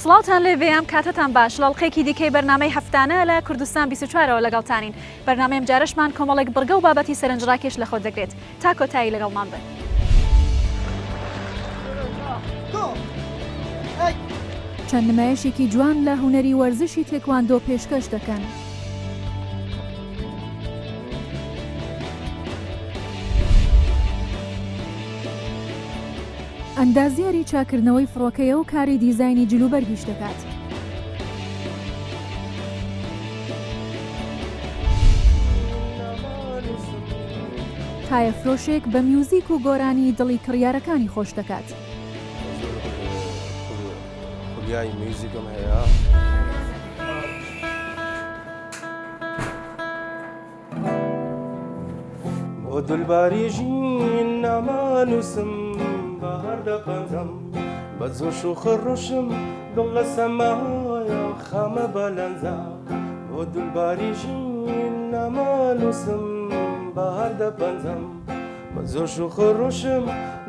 سڵاوتان لێبێ ئەم کاتتان باش لەڵقێکی دیکەی بەرنامەی هەفتانە لە کوردستان 24ەوە لەگەڵتانین بەرنامەیەم جارشمان کۆمەڵێک بڕگە و بابەتی سەرنجڕاکێش لە خۆ دەگرێت تا کۆتایی لەگەڵمان بن. چەند نمایشێکی جوان لە هونەری وەرزشی تێکواندۆ پێشکەش دەکەن. ئەندازیاری چاکردنەوەی فڕۆکەیە و کاری دیزایانی جلوبەرگیش دەکات. تایەفرۆشێک بە میوزیک و گۆرانی دڵی کڕیارەکانی خۆش دەکات. خولیای میوزیکم هەیە. بۆ دولباری ژین نامانووسم بەهەر دەپەنجەم بە جۆش و خڕۆشم دڵ لە سەمایە خەمە بەلەنجە بۆ دولباری ژین نامانووسم بەهەر دەپەنجەم بە جۆش و خڕۆشم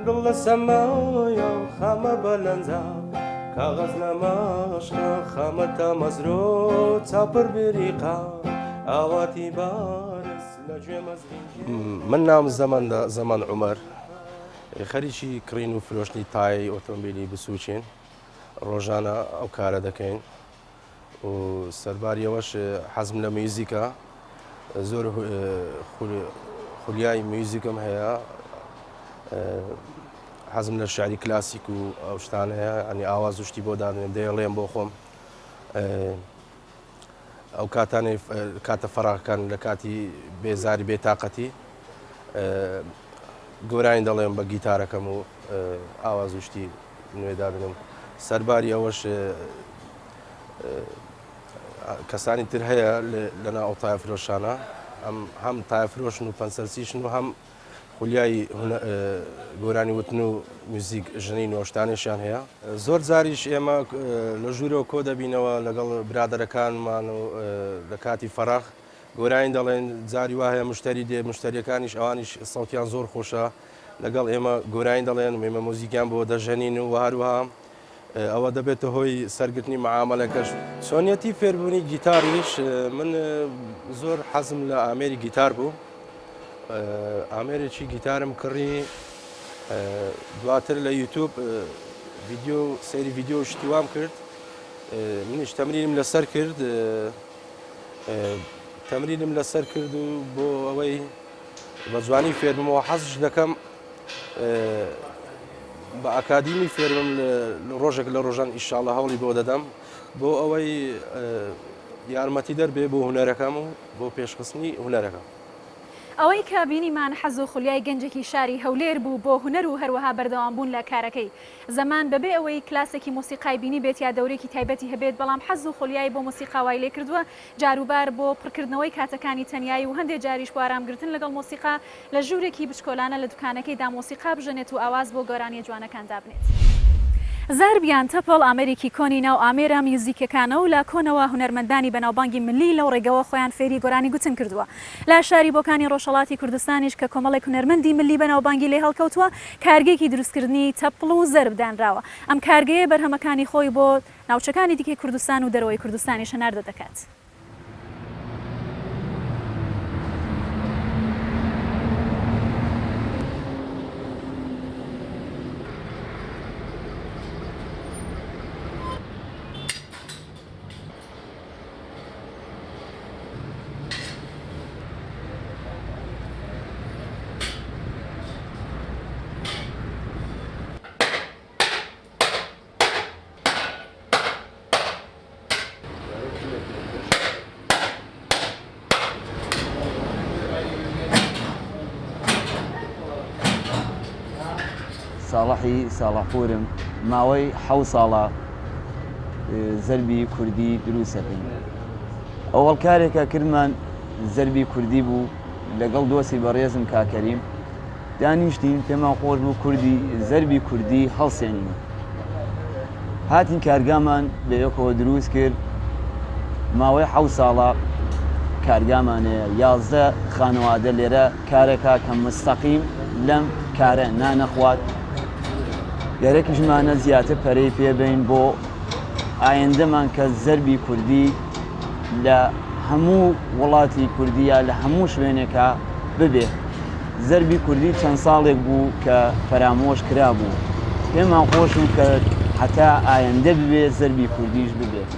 دڵ لە سەمایە خەمە بەلەنجە کاغەز لە ماشقە خەمە تا مەزرۆ چاپڕ بریقا ئاواتی بارس لە گوێ مەزرینجی من نام زەمان عومەر خەریکی کڕین و فرۆشتنی تای ئۆتۆمبیلی بسوچین ڕۆژانە ئەو کارە دەکەین و سەرباریەوەش حەزم لە میوزیکە زۆر خولیای میوزیکم هەیە حەزم لە شعری کلاسیک و ئەو شتان هەیە ئەنی ئاواز وشتی بۆ دادنێم دەیڵێم بۆ خۆم ئەو کاتانەی کاتە فەراغەکان لە کاتی بێزاری بێتاقەتی گۆرانی دەڵێم بە گیتارەکەم و ئاواز وشتی نوێدا بنم سەرباری ئەوەش کەسانی تر هەیە لەنا ئەو تایەفرۆشانە هەم تایەفرۆشن و پەنسەرچیشن و هەم خولیای گۆرانی وتن و میوزیک ژنی نوۆشتانێشیان هەیە زۆر جاریش ئێمە لە ژوورەوە کۆ دەبینەوە لەگەڵ برادەرەکانمان و لە کاتی فەراغ گۆرانی دەڵێن جاری وا هەیە مشتری دێ مشتریەکانیش ئەوانیش سەوتیان زۆر خۆشە لەگەڵ ئێمە گۆرانی دەڵێن ئێمە مۆزیکیان بۆ دەژەنین و هەروەها ئەوە دەبێتە هۆی سەرگرتنی معاملەکەش سۆنیەتی فێربوونی گیتاریش من زۆر حەزم لە ئامێری گیتار بوو ئامێرێکی گیتارم کڕی دواتر لە یوتیوب سەیری ڤیدیۆ شتیوام کرد منیش تەمرینم لەسەر کرد تەمرینم لەسەر کرد و بۆ ئەوەی بە جوانی فێرمەوە حەزش دەکەم بە ئەکادیمی فێرمم ڕۆژێک لە ڕۆژان ئیشاڵە هەوڵی بۆ دەدەم بۆ ئەوەی یارمەتی دەربێ بۆ هونەرەکەم و بۆ پێشخستنی هونەرەکەم ئەوەی کە بینیمان حەز و خولیای گەنجێکی شاری هەولێر بوو بۆ هونەر و هەروەها بەردەوامبوون لە کارەکەی زەمان بەبێ ئەوەی کلاسێکی مۆسیقای بینی بێت یا دەورێکی تایبەتی هەبێت بەڵام حەز و خولیای بۆ مۆسیقاوای لێ کردووە جاروبار بۆ پڕکردنەوەی کاتەکانی تەنیایی و هەندێک جاریش بۆ ئارامگرتن لەگەڵ مۆسیقا لە ژوورێکی بچکۆلانە لە دوکانەکەیدا مۆسیقا بژەنێت و ئاواز بۆ گۆرانی جوانەکان دابنێت. زاربیان تەپڵ ئامێرێکی کۆنی ناو ئامێرە میوزیکەکانە و لە کۆنەوە هونەرمەندانی بەناوبانگی ملی لەو ڕێگەوە خۆیان فێری گۆرانی گوتن کردووە لە شاری بۆکانی ڕۆژهەڵاتی کوردستانیش کە کۆمەڵێک هونەرمەندی ملی بەناوبانگی لێ هەڵکەوتووە کارگێکی دروستکردنی تەپڵ و زەربدانراوە ئەم کارگەیە بەرهەمەکانی خۆی بۆ ناوچەکانی دیکەی کوردستان و دەرەوەی کوردستانیش هەناردە دەکات. ساڵحی ساڵحپورم ماوەی 7 ساڵە زەربی کوردی دروستەکەین ئەوەڵ کارێکە کردمان زەربی کوردی بوو لەگەڵ دۆسی بەڕێزم کاکەریم دانیشتین پێمان خۆش بوو کوردی زەربی کوردی هەڵسێنین هاتین کارگامان بەیەکەوە دروست کرد ماوەی 7 ساڵە کارگامانەیە 11 خانەوادە لێرە کارێکا کە مستەقیم لەم کارە نانەخوات یارێکیشمانە زیاتر پەرەی پێبین بۆ ئایندەمان کە زەربی کوردی لە هەموو وڵاتی کوردیە لە هەموو شوێنێکە ببێ. زەربی کوردی چەند ساڵێک بوو کە فەرامۆش کرا بوو. پێمان خۆش و کە حتا ئایندە ببێ زەربی کوردیش ببێت.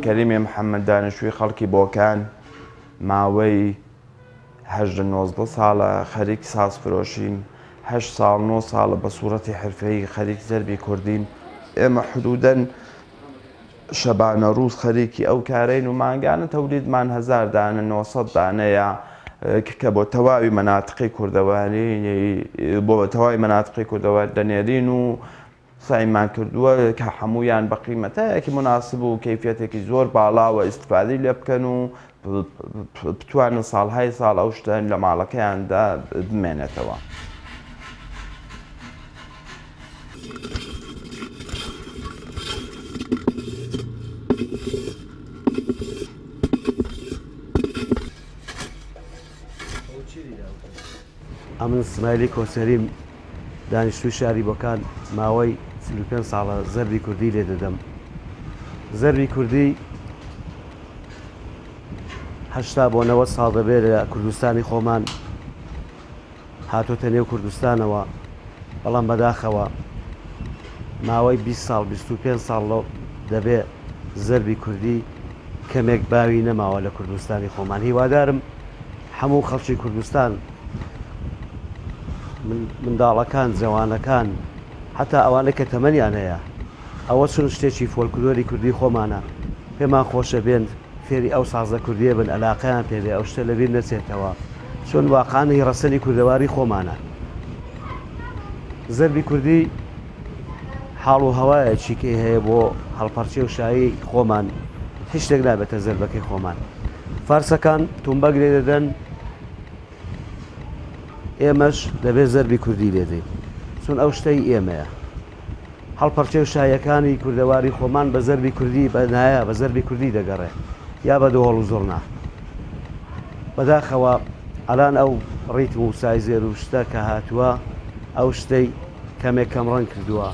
کەریمی محەممەد دانیشتووی خەڵکی بۆکان ماوەی 19 ساڵە خەریک سازفرۆشین 8 ساڵ 9 ساڵە بە سوورەتی حرفەیی خەریک زەربی کوردین. ئێمە حدودەن شەبانە ڕووز خەریکی ئەو کارین و مانگانە تەولیدمان 1000 دانە 900 دانەیە کە بۆ تەواوی مەناتقی کوردەواری بۆ تەواوی مەناتقی کوردەوار دەنێرین و سایمان کردووە کە هەمویان بە قیمەتەیەکی مناسب و کەیفیەتێکی زۆر باڵاوە ئیستفادەی لێ بکەن و بتوانن ساڵهای ساڵ ئەو شتەن لە ماڵەکەیاندا بمێنێتەوە. ئەمن سمایلی کۆسەریم دانیشتووی شاری بۆکان ماوەی 35 ساڵە زەربی کوردی لێ دەدەم. زەربی کوردی 80 بۆ 90 ساڵ دەبێت لە کوردستانی خۆمان هاتۆتە نێو کوردستانەوە، بەڵام بەداخەوە ماوەی 20 ساڵ 25 ساڵ دەبێت زەربی کوردی کەمێک باوی نەماوە لە کوردستانی خۆمان. هیوادارم هەموو خەڵکی کوردستان منداڵەکان جوانەکان حتا ئەوانە کە تەمەنیان هەیە ئەوە چون شتێکی فۆلکلۆری کوردی خۆمانە پێمان خۆشە بێن فێری ئەو سازە کوردیە بن ئەلاقەیان پێبێ ئەو شتە لەبیر نەچێتەوە چۆن واقعانەی ڕەسەنی کوردەواری خۆمانە. زەربی کوردی حاڵ و هەوایەکی کەی هەیە بۆ هەڵپەرچێ و شایی خۆمان هیچ شتێک نابێتە زەربەکەی خۆمان. فارسەکان تومبەک لێ دەدەن، ئێمەش دەبێت زەربی کوردی لێدەین چون ئەو شتەی ئێمەیە. هەڵپەرچێ و شایەکانی کوردەواری خۆمان بە زەربی کوردی بەنایە بە زەربی کوردی دەگەڕێ یا بە دۆڵ و زۆرنا. بەداخەوە ئەلان ئەو ڕیتم و سایزێر و شتە کە هاتووە ئەو شتەی کەمێک کەمڕەنگ کردووە.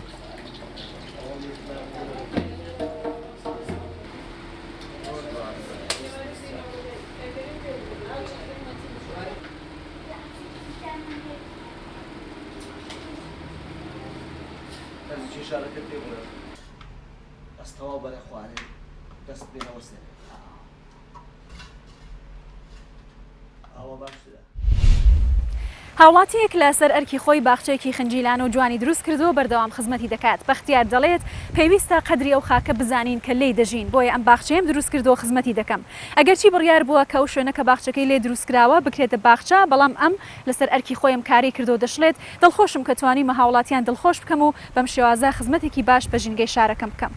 هاوڵاتیەک لەسەر ئەرکی خۆی باخچەیەکی خنجیلان و جوانی دروست کردو بەردەوام خزمەتی دەکات. بەختیار دەڵێت پێویستە قەدری ئەو خاکە بزانین کە لێی دەژین، بۆیە ئەم باخچەیەم دروست کردو خزمەتی دەکەم. ئەگەرچی بڕیار بووە کە ئەو شوێنە کە باخچەکەی لێ دروستکراوە بکرێتە باخچە، بەڵام ئەم لەسەر ئەرکی خۆیم کاری کردو دەشڵێت دڵخۆشم کە توانیمە هاوڵاتیان دڵخۆش بکەم و بەم شێوازە خزمەتێکی باش بە ژینگەی شارەکەم بکەم.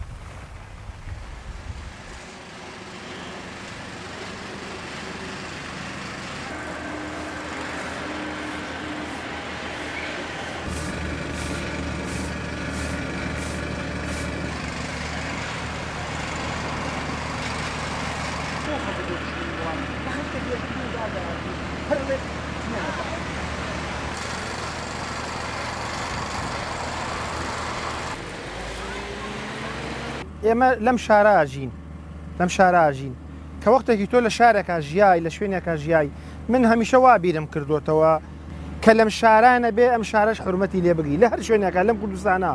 ئێمە لەم شارە ئاژین کە وەختێکی تۆ لە شارێکە ژیای لە شوێنێکە ژیای من هەمیشە وا بیرم کردوتەوە کە لەم شارانە بێ ئەم شارەش حرمەتی لێ بگری لە هەر شوێنێکە لەم کوردستانە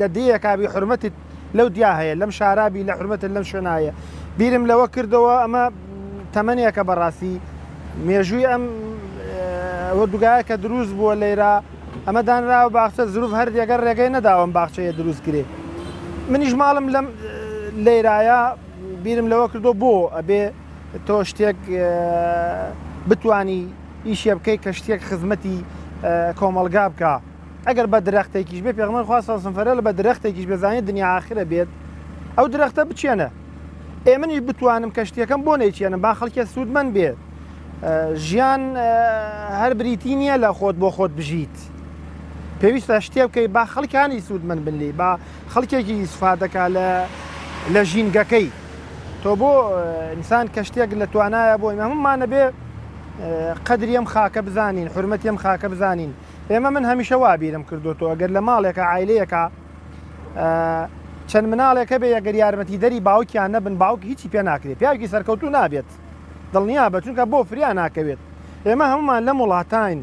لە دەیەکبی حرمەتی لەو دیا هەیە لەم شارابی لە حرمەتت لەم شوێنایە بیرم لەوە کردەوە ئەمە تەمەنێکە بەڕاستی مێژووی ئەم وەردوگایە کە دروست بووە لێرە ئەمە دانراوە باخچە زروف هەر دێگەر ڕێگەی نەداوەم باخچەیە دروست کرێ منیش ماڵم لەم لێرایە بیرم لەوە کردو بۆ ئەبێ تۆ شتێک بتانی ئیشێ بکەی کە شتێک خزمەتی کۆمەلگا بکە ئەگەر بە درەختێکیش بێ پێغمبەر خوا سەفەرە لە بە درەختێکیش بێزانێت دنیا ئاخرە بێت ئەو درەختە بچێنە ئێمەنیش بتوانم کە شتێکم بۆ نەیچێنم با خەڵکێ سوودمەند بێت ژیان هەر بریتی نییە لە خۆت بۆ خۆت بژیت پێویستە شتێ بکەی با خەڵکانی سوودمەند بنلی با خەڵکێکی ئیسفادەکە لە ژینگەکەی تۆ بۆ ئینسان کە شتێک لە توانایە بۆ هەمومانە بێ قەدری ئەم خاکە بزانین حرمەتی ئەم خاکە بزانین ئێمە من هەمیشە وا بیرم کردوتەوە ئەگەر لە ماڵێکە عایلەیەکە چەند مناڵێکە بێ ئەگەر یارمەتی دەری باوکیان نەبن باوک هیچی پێ ناکرێت پیاوێکی سەرکەوتو نابێت دڵنیا بە چونکە بۆ فریا ناکەوێت ئێمە هەمومان لە وڵاتین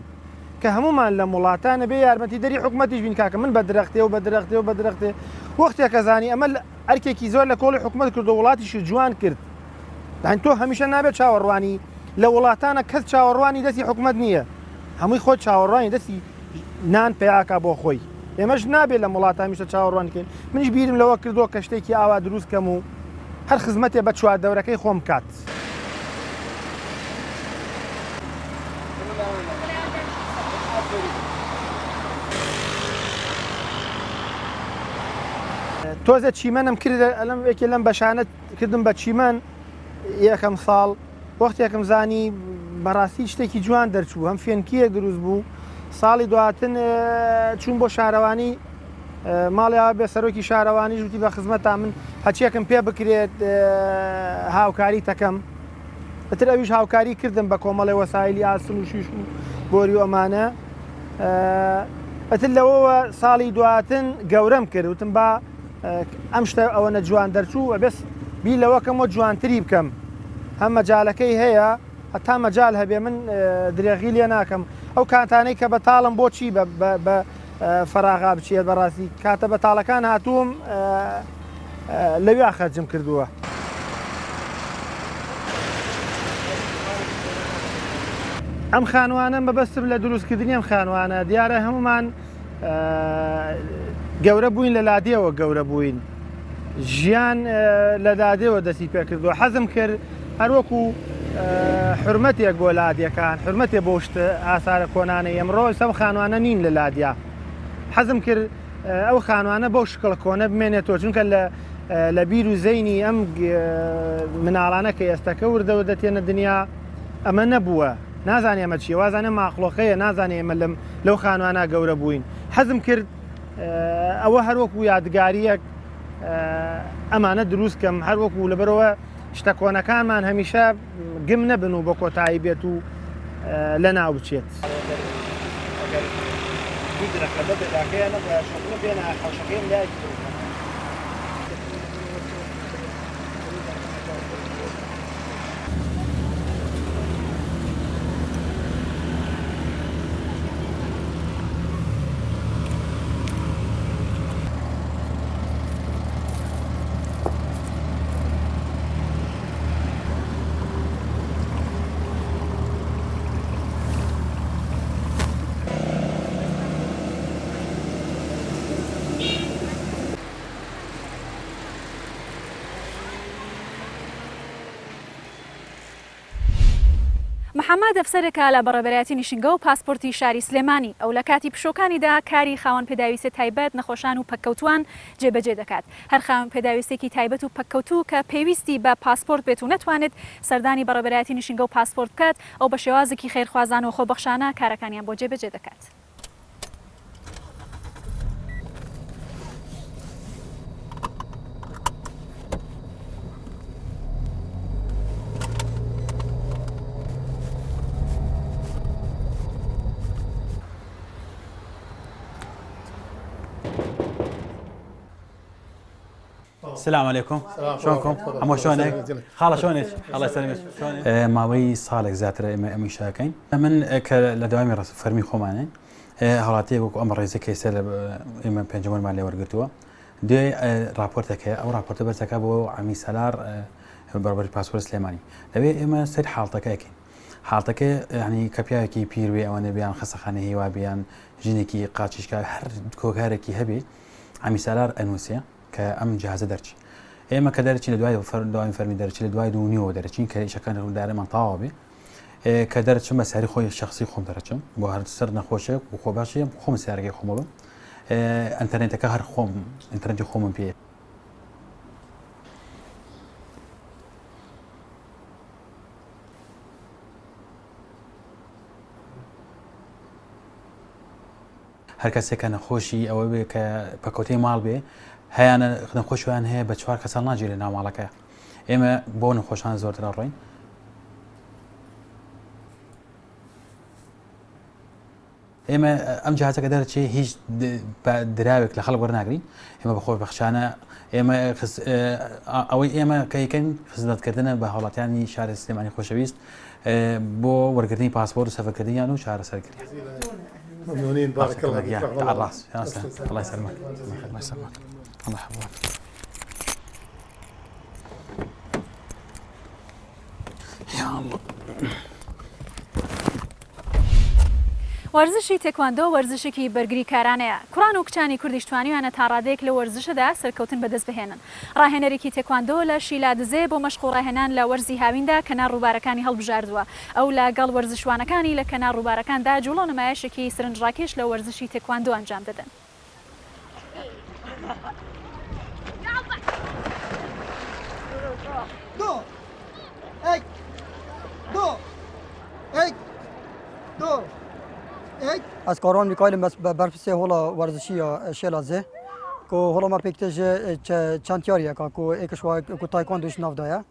کە هەمومان لە وڵاتانە بێ یارمەتی دەری حکومەتیش بین کاکە من بە درەختێ و بە درەختێ و بە درەختێ وەختێکە زانی ئەمە ئەرکێکی زۆر لە کۆڵی حکومەت کردو وڵاتیش جوان کرد داین تۆ هەمیشە نابێت چاوەڕوانی لە وڵاتانە کەس چاوەڕوانی دەستی حکومەت نییە هەمووی خۆت چاوەڕوانی دەستی نان پێیاکە بۆ خۆی ئێمەش نابێت لە وڵات هەمیشە چاوەڕوانکەین منیش بیرم لەوە کردووە کە شتێکی ئاوا دروست کەم و هەر خزمەتێ بە چواردەورەکەی خۆم کات تۆزە چیمەنم کرد ئەلم وێکی لەم بەشانت کردم بە چیمەن یەکەم ساڵ وەختێکم زانی بەڕاستی شتێکی جوان دەرچوو هەم فێنکیە دروست بوو ساڵی دواتن چوون بۆ شارەوانی ماڵیاوە بێ سەرۆکی شارەوانی ژوتی بە خزمەتا من هەچیەکەم پێ بکرێت هاوکاری تەکەم بەتر ئەویش هاوکاری کردم بە کۆمەڵی وەسایلی ئاسن و شیش و بۆری و ئەمانە ئەتر لەوەوە ساڵی دواتن گەورەم کرد وتم بە ئەم شتە ئەوەنە جوان دەرچوو بەس بی لەوەکەمەوە جوانتری بکەم هەم مەجالەکەی هەیە هەتا مەجال هەبێ من درێغی لێ ناکەم ئەو کاتانەی کە بەتاڵم بۆچی بە فەراغا بچێت بەڕاستی کاتە بەتاڵەکان هاتووم لەوێ خەرجم کردووە ئەم خانوانم بەبەستم لە دروستکردنی ئەم خانوانە دیارە هەمومان گەورە بووین لە لادێەوە گەورە بووین ژیان لە دادێەوە دەستی پێ کردووە حەزم کرد هەروەکو حرمەتێک بۆ لادیەکان حرمەتێ بۆ شتە ئاسارە کۆنانەی ئەمڕۆ ئەم خانوانە نین لە لادیا حەزم کرد ئەو خانوانە بۆ شکڵ کۆنە بمێنێتەوە چونکە لە بیر و زەینی ئەم مناڵانە کە ئێستەکە وردەوە دەتێنە دنیا ئەمە نەبووە نازانێ ئەمە چیە وازانێ ماخلۆقەیە نازانێ ئێمە لەو خانوانە گەورە بووین حەزم کرد ئەوە هەروەکو یادگاریەک ئەمانە دروستکەم هەروەکو لەبەرەوە شتە کۆنەکانمان هەمیشە گم نەبن و بە کۆتایی بێت و لە ناو بچێت محەممەد ئەفسەرێکە لە بەڕێبەرایەتی نیشنگە و پاسپۆرتی شاری سلێمانی ئەو لە کاتی پشۆکانیدا کاری خاوەن پێداویستە تایبەت نەخۆشان و پەککەوتوان جێبەجێ دەکات هەر خاوەن پێداویستێکی تایبەت و پەککەوتوو کە پێویستی بە پاسپۆرت بێت و نەتوانێت سەردانی بەڕێبەرایەتی نیشنگە و پاسپۆرت بکات ئەو بە شێوازێکی خێرخوازان و خۆبەخشانە کارەکانیان بۆ جێبەجێ دەکات. السلام عليكم شلونكم؟ عمو شلونك؟ خاله شلونك؟ الله يسلمك شلونك؟ ماوي صالح زاتر امي شاكين من لدوامي فرمي خومانه هڵاتی وەکو ئەمە ڕێزەکەی سەر ئێمە پێنجەمەمان لێ وەرگرتووە دوێ راپۆرتەکە ئەو راپۆرتە بەرزەکە بۆ عەمی سەلار بەربەری پاسپۆرت سلێمانی دەبێت ئێمە سەر حاڵتەکەکەین حاڵتەکە ینی کە پیاوێکی پیرێ ئەوەنە بیان خەسەخانە هیوا بیان ژنێکی قاچیشکا هەر کۆکارێکی هەبێ عەمی سەلار ئەنووسێ کە ئەم جیهازە دەرچی ئێمە کە دەرچی لە دوای فەرمی دەرچی لە دوای دوونیەوە دەرچین کە ئیشەکان ڕوودارەمان تەواو بێ کە دەرچم بە ساری خۆی شخصی خۆم دەرەچم بۆ هەر سەر نەخۆشە و خۆ باشیم خۆم سیارەکەی خۆمەوە ئەنتەرنێتەکە هەر خۆم ئینتەرنێتی خۆمم پێ هەر کەسێکە نەخۆشی ئەوە بێ کە پەکەوتەی ماڵ بێ هەیانە نەخۆشیان هەیە بە 4 کەسان ناگیرێ ناو ماڵەکە ئێمە بۆ نەخۆشان زۆرتر ڕۆین ئێمە ئەم جیهازەکە دەرچێ هیچ دراوێک لە خەڵک وەرناگرین ئێمە بەخۆش بەخشانە ئێمە ئەوەی ئێمە کەیکەین خزمەتکردنە بە هاوڵاتیانی شارە سلێمانی خۆشەویست بۆ وەرگرتنی پاسپۆرت و سەفەرکردنیان و چارەسەرکردنیان ممنونين بارك الله فيك على الراس يا سلام الله يسلمك الله يسلمك الله يحفظك يا الله وەرزشی تێکواندۆ وەرزشێکی بەرگری کارانەیە کوڕان و کچانی کوردیشتوانیوانە تا ڕادێک لە وەرزشەدا سەرکەوتن بەدەست بهێنن ڕاهێنەرێکی تێکواندۆ لە شیلا دزێ بۆ مەشق و ڕاهێنان لە وەرزی هاویندا کەنار ڕووبارەکانی هەڵبژاردووە ئەو لەگەڵ وەرزشوانەکانی لە کەنار ڕووبارەکاندا جوڵۆ نمایشێکی سرنجڕاکێش لە وەرزشی تێکواندۆ ئەنجام دەدەن از کاران میکایلم بس برفسه هولا ورزشی یا شلازه کو هولا ما پیکتج چند یاریه کو یکش وا کو تایکواندوش ناف دایا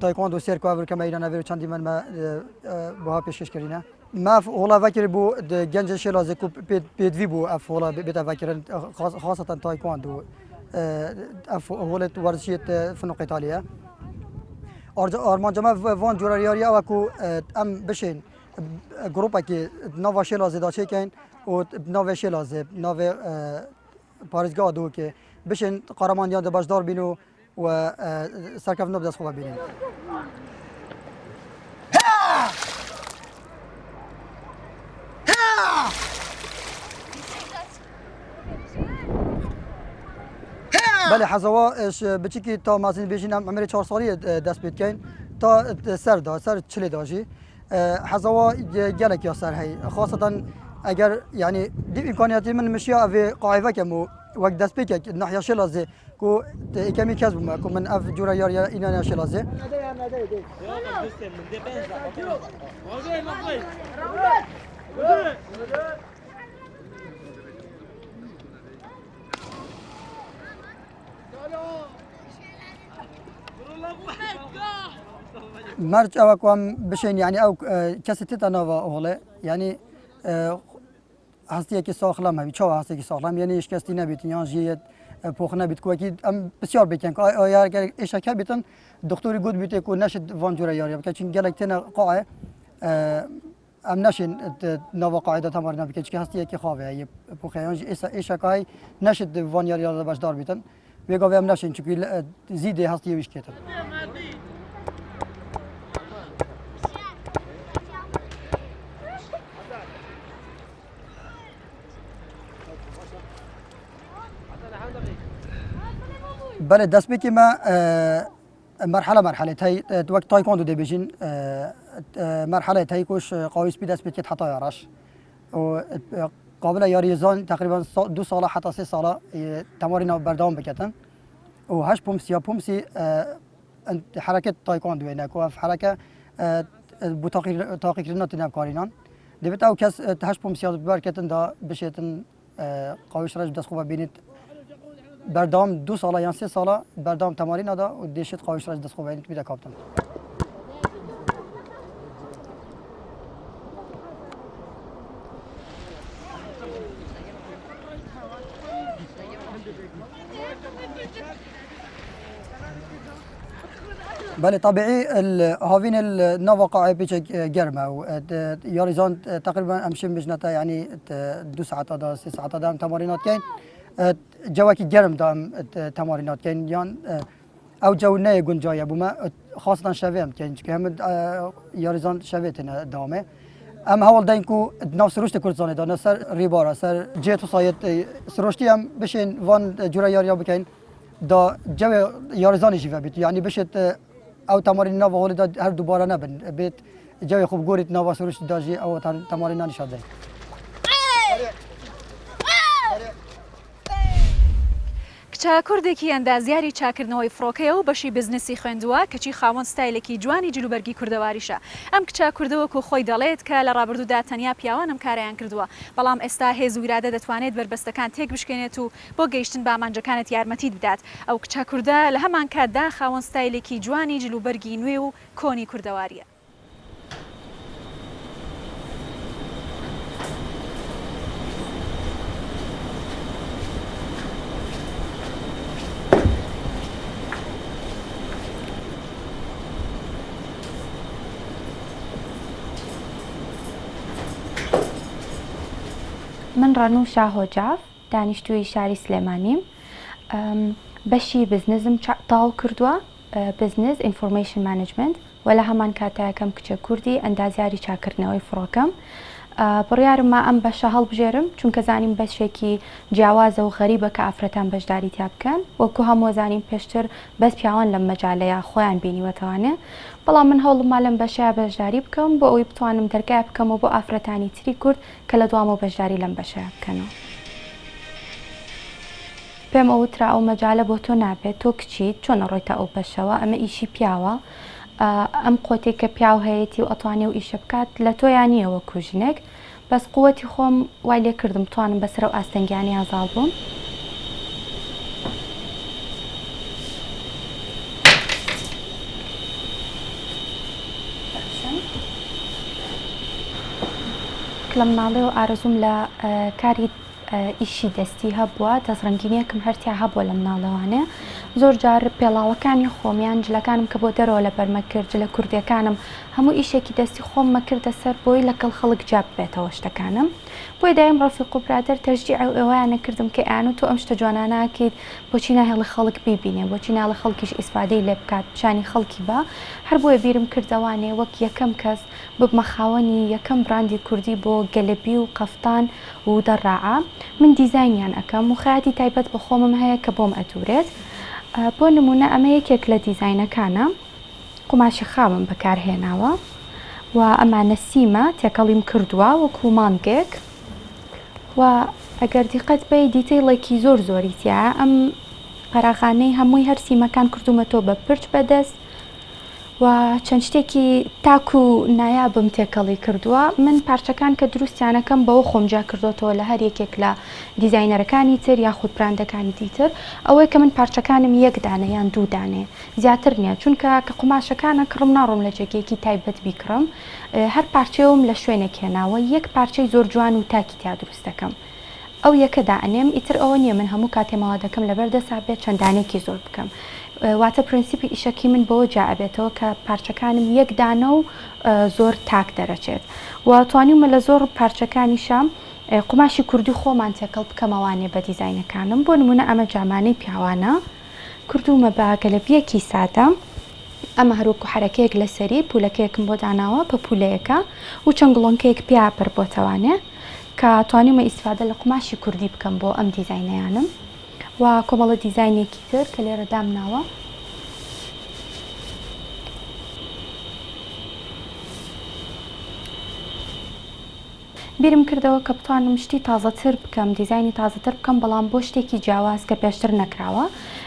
تایکواندو سر کو اول کما ایران اول چندی من ما با پیشکش کردینه ما هولا فکر بو گنج شلازه کو پیدوی بو اف هولا بیت فکر خاصه تایکواندو اف هولا ورزشی فنون قتاليه آرمان جمع وان جوریاری او کو ام بشین گروپا که نو شلازه داشته کن و نو شلازه نو پارزگاه دو که بشین قهرمانیان ده باشدار بینو و سرکف نو دست خوب بینیم بله حزواش بچی که تا مازین بیشینم عمر 4 سالی دست بید کن تا سر چلی داشی حزوا جلك يا سر هي خاصة اگر يعني دي امكانياتي من مشيا في قاعده كمو وقت دست بيك ناحيه شلازه كو كمي كسب ما كو من اف جورا يا اينا شلازه مرج او كم بشين يعني او كاستيتا نوفا هوله يعني هستيه که ساخلم همی چه هستی که ساخلم یعنی ایش کسی نبیت یا جیت پوخ نبیت که ام بسیار بکن که آیا اگر ایش که بیتن دکتری گود بیت که نشد وانجوره یاری بکن چون گلک تن قاعه ام نشین نوا قاعده تمر نبکن که هستی که خوابه ای پوخ یا ایش که نشد وان یاری باش دار بیتن بگو ام نشین چون زیده هستی ویش کتن بله دست بکی ما مرحله هی وقت تایکواندو دی بیشین مرحله هی کوش قوی سپید دست بکی حتی یارش و قابل یاریزان تقریبا 2 سال حتی 3 سال تمارین بردام بکتن و 8 پومسی حرکت تایکواندو اینه که حرکت بو تاقی کردن تناب کارینان دیوید او کس 8 پومسی برکتن دا بشیتن قویش رج دست خوب بینید بردام 2 ساله یا 3 ساله بردام تمارین داده و دیشت قویش را دست خوب اینت بیده کاپتن بله طبيعي هاوين النوع قاعد بيجي جرمه ياريزون تقريبا امشي بجنتا يعني 2 ساعات هذا 6 ساعات هذا تمارينات كاين جواكي جرم دام تمارينات كاين يعني او جو نه يكون جايه بما خاصه شافيم كاين كهم ياريزون شافيتنا دامه ام هول داينكو نفس روشت كورزانه دا نسر ريبارا سر جيتو سايت سروشتي ام بشين وان جورا ياريا بكاين دا جو ياريزان جيفا بيت يعني بشت او تمارين ناوا هول دا هر دوباره نبن بيت جو خوب گوريت ناوا سروشت داجي او تمارين نشاده کچە کوردێکی ئەندازیاری چاکردنەوەی فڕۆکەیە و بەشی بزنسی خوێندووە کەچی خاوەن ستایلێکی جوانی جلوبەرگی کوردەواریشە ئەم کچە کوردەوەکو خۆی دەڵێت کە لە ڕابردوودا تەنیا پیاوانم کاریان کردووە بەڵام ئێستا هێز و ئیرادە دەتوانێت بربەستەکان تێک بشکێنێت و بۆ گەیشتن بە ئامانجەکانت یارمەتیت بدات ئەو کچە کوردە لە هەمان کاتدا خاوەن ستایلێکی جوانی جلوبەرگی نوێ و کۆنی کوردەواریە. من ڕەنوو شاهۆجاف دانیشتووی شاری سلێمانیم بەشی بزنسم تاڵ کردووە بزنس ئینفۆرمیشن مانجمنت و لە هەمان کاتایەکەم کچە کوردی ئەندازیاری چاکردنەوەی فڕۆکەم بڕیارممە ئەم بەشە هەڵبژێرم چونکە زانیم بەشێکی جیاوازە و غەریبە کە ئافرەتان بەشداری تیا بکەن وەکو هەموو زانیم پێشتر بەس پیاوان لەم مەجالەیە خۆیان بینیوەتەوانێ بەڵام من هەوڵم لەم بەشەیە بەشداری بکەم بۆ ئەوەی بتوانم دەرگای بکەم و بۆ ئافرەتانی تری کورد کە لە دوام و بەشداری لەم بەشەیە بکەنەوە. پێم ئەوترا ئەو مەجالە بۆ تۆ نابێت تۆ کچیت چۆن ڕۆیتە ئەو بەشەوە ئەمە ئیشی پیاوە ئەم قوتێک کە پیاو هەیەی و ئەتوانێ و ئیشە بکات لە تۆیان نییە وەکو ژنێک بەس قووەتی خۆم وای لێ کردم توانم بەسەر و ئاستەنگیانی ئازاڵ بووم. لە مناڵێەوە ئارەزوم لە کاری ئیشی دەستی هەبووە دەستڕەنگینیەکم هەرتیا هەبووە لە مناڵەوانێ زۆر جار پێڵاوەکانی خۆمیان جلەکانم کە بۆ دەرەوە لە بەرمە کرد جلە کوردیەکانم هەموو ئیشێکی دەستی خۆم مەکردە سەر بۆی لەگەڵ خەڵک جاب بێتەوە شتەکانم بۆی دایم ڕەفیق و برادەر تەشجیع ئەوەیان نەکردم کە ئەیان و تۆ ئەم شتە جواناناکەیت بۆچی ناهێڵی خەڵک بیبینێ بۆچی ناڵە خەڵکیش ئیسفادەی لێ بکات پیشانی خەڵکی بە هەر بۆیە بیرم کردەوانێ وەک یەکەم کەس ببمە خاوەنی یەکەم براندی کوردی بۆ گەلەبی و قەفتان و دەڕاعە من دیزاینیان ئەەکەم و خەیاتی تایبەت بە خۆمم هەیە کە بۆم ئەتورێت بۆ نمونە ئەمە یەکێک لە دیزاینەکانە قوماشی خاوم بەکارهێناوە و ئەمانە سیمە تێکەڵیم کردووە وەکو مانگێک و ئەگەر دیقەت بێ دیتەیڵێکی زۆر زۆری تایە ئەم پەراغانەی هەمووی هەر سیمەکان کردومەتەوە بە پرچ بەدەست و چەند شتێکی تاک و نایابم تێکەڵی کردووە من پارچەکان کە دروستیانەکەم بەوە خۆمجا کردوەوە لە هەر یەکێک لە دیزاینەرەکانی تر یاخود براندەکانی دیتر ئەوەی کە من پارچەکانم یەک دانە یان دوو دانێ زیاتر نییە چونکە کە قوماشەکانە کڕم ناڕۆم لە جێگەیەکی تایبەت بیکڕم هەر پارچەوەم لە شوێنێک هێناوە یەک پارچەی زۆر جوان و تاکی تا دروست دەکەم ئەو یەکە دائنێم ئیتر ئەوە نییە من هەموو کاتێمەوە دەکەم لەبەر دەسا بێت چەندانێکی زۆر بکەم واتە پرینسیپی ئیشەکی من بۆ جائبێتەوە کە پارچەکانم یەک دانە و زۆر تاک دەرەچێت و توانیمە لە زۆر پارچەکانیشم قوماشی کوردی خۆمان تێکەڵ بکەمەوانێ بە دیزاینەکانم بۆ نمونە ئەمە جامانەی پیاوانە کردومە بە گەلەبیەکی سادە ئەمە هەروەکو حرەکەیەک لەسەری پولەکەیەکم بۆ داناوە بە پولەیەکە و چەند گڵۆنکەیەک پیا پڕ بۆتەوانێ کە توانیمە ئیسفادە لە قوماشی کوردی بکەم بۆ ئەم دیزاینەیانم و کۆمەڵە دیزاینێکی تر کە لێرە دامناوە بیرم کردەوە کە بتوانم شتی تازەتر بکەم دیزایانی تازەتر بکەم بەڵام بۆ شتێکی جیاواز کە پێشتر نەکراوە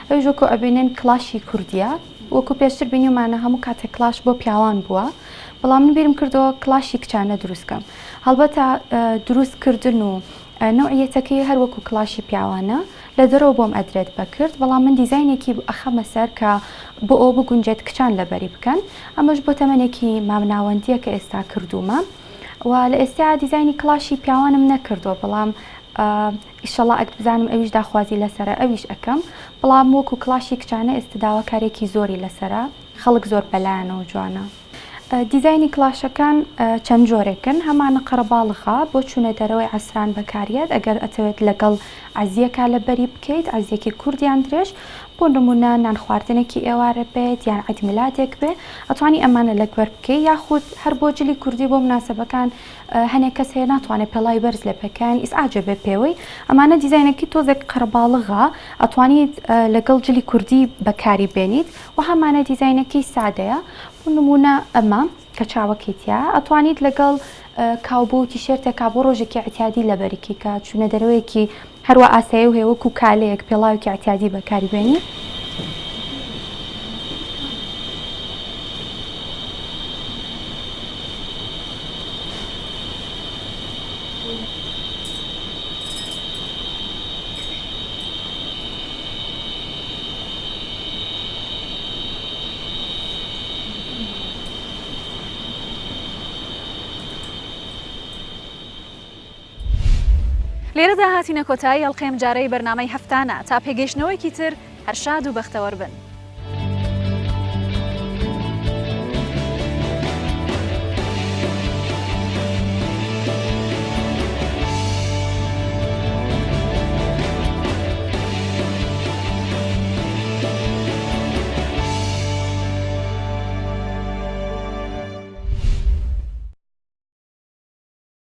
ئەویش وەکو ئەبینێن کلاشی کوردیە وەکو پێشتر بینیمانە هەموو کاتێک کلاش بۆ پیاوان بووە بەڵام من بیرم کردەوە کلاشی کچانە دروستکەم هەڵبەتە دروستکردن و نوعیەتەکەی هەر وەکو کلاشی پیاوانە لە دەرەوە بۆم ئەدرێت بەکرد بەڵام من دیزاینێکی ئەخەمە سەر کە بۆ ئەو بگونجێت کچان لەبەری بکەن ئەمەش بۆ تەمەنێکی مامناوەندیە کە ئێستا کردومە و لە ئێستا دیزایانی کلاشی پیاوانم نەکردووە بەڵام ئیشەڵا ئەگەر بزانم ئەویش داخوازی لەسرە ئەویش ئەەکەم بەڵام وەکو کلاشی کچانە ئێستاداوە کارێکی زۆری لەسرە خەڵک زۆر بەلایەنەوە جوانە. دیزایانی کلاشەکان چەند جۆرێکن هەمانە قەرەباڵغا بۆ چوونە دەرەوەی عەسران بەکارێت ئەگەر ئەتەوێت لەگەڵ عەزیەکە لەبەری بکەیت عەزیەکی کوردیان درێژ بۆ نمونە نان خواردنێکی ئێوارە بێت یان عەید میلادێک بێ ئەتوانی ئەمانە لەگوەر بکەیت یاخود هەر بۆ جلی کوردی بۆ مناسبەکان هەنێک کەس هەیە ناتوانێت پێڵای بەرز لێ بکەن ئیسعاجە بێ پێوەی ئەمانە دیزاینەکی تۆزێک قەرەباڵغا ئەتوانیت لەگەڵ جلی کوردی بەکاری بێنیت و هەمانە دیزاینەکی سادەیە بۆ نمونە ئەمە کە چاوەکەیتیا ئەتوانیت لەگەڵ کاوبۆ و تیشێرتێکا بۆ ڕۆژێکی اعتیادی لەبەرێکی کە چوونە دەرەوەیەکی هەروە ئاسایی و هێوەکو کالەیەک پێڵاوێکی اعتیادی بەکاری بێنی. لێرەدا هاتینە کۆتایی هەڵقەیەم جارەی بەرنامەی هەفتانە تا پێگەیشتنەوەیکی تر هەر شاد و بەختەوەر بن.